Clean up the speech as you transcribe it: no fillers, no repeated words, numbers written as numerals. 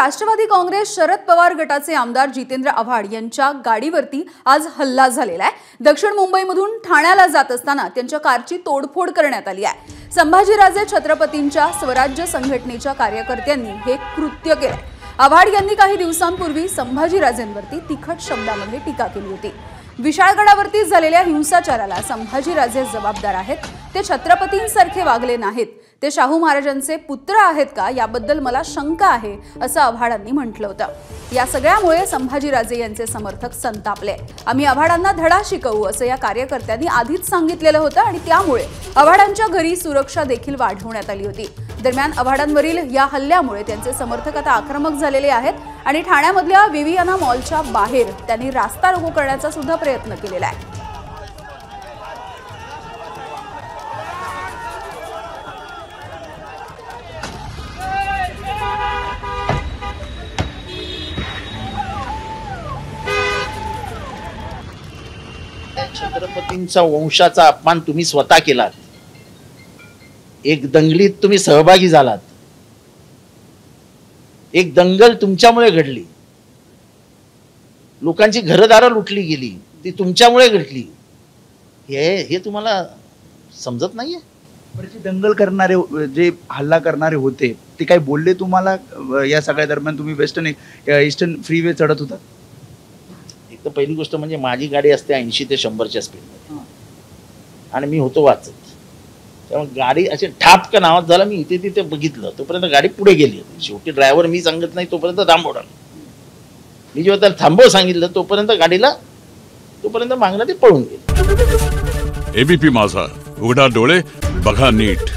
राष्ट्रवादी काँग्रेस शरद पवार गटाचे आमदार जितेंद्र आव्हाड यांच्या गाडीवरती आज हल्ला झालेला आहे। दक्षिण मुंबईमधून ठाण्याला जात असताना त्यांच्या कारची तोडफोड करण्यात आली आहे। संभाजीराजे छत्रपतींच्या स्वराज्य संघटनेच्या कार्यकर्त्यांनी हे कृत्य केले। आव्हाड यांनी काही दिवसांपूर्वी संभाजीराजेंवरती तिखट शब्दांमध्ये टीका केली होती। विशाळगडावरती झालेल्या हिंसाचाराला संभाजीराजे जबाबदार आहेत। ते छत्रपतींसारखे वागले नाहीत, ते शाहू महाराजांचे पुत्र आहेत का याबद्दल मला शंका आहे, असं आव्हाडांनी म्हटलं होतं। या सगळ्यामुळे संभाजीराजे यांचे समर्थक संतापले। आम्ही आव्हाडांना धडा शिकवू असं या कार्यकर्त्यांनी आधीच सांगितलेलं होतं आणि त्यामुळे आव्हाडांच्या घरी सुरक्षा देखील वाढवण्यात आली होती। दरम्यान आव्हाडांवरील या हल्ल्यामुळे त्यांचे समर्थक आता आक्रमक झालेले आहेत आणि ठाण्यामधल्या विवियाना मॉलच्या बाहेर त्यांनी रास्ता रोको करण्याचा सुद्धा प्रयत्न केलेला आहे। छत्रपतींचा वंशाचा अपमान तुम्ही स्वतः केलात। एक दंगलीत तुम्ही सहभागी झालात। एक दंगल तुमच्यामुळे घडली। लोकांची घरदारं लुटली गेली, ती तुमच्यामुळे घडली। हे तुम्हाला समजत नाहीये? जे दंगल करणारे, जे हल्ला करणारे होते, ते काय बोलले तुम्हाला या सगळ्या दरम्यान? तुम्ही ईस्टर्न फ्रीवे चढत होता। एक तर पहिली गोष्ट म्हणजे माझी गाडी असते 80 ते 100च्या स्पीडमध्ये आणि मी होतो वाचत। त्यामुळे गाडी असे ठापकन आवाज झाला, मी इथे तिथे बघितलं, तोपर्यंत गाडी पुढे गेली। शेवटी ड्रायव्हर मी सांगत नाही तोपर्यंत थांबवला। मी जेव्हा त्याला थांबव सांगितलं तोपर्यंत मागणं ते पळून गेलं। एबीपी माझा, उघडा डोळे बघा नीट।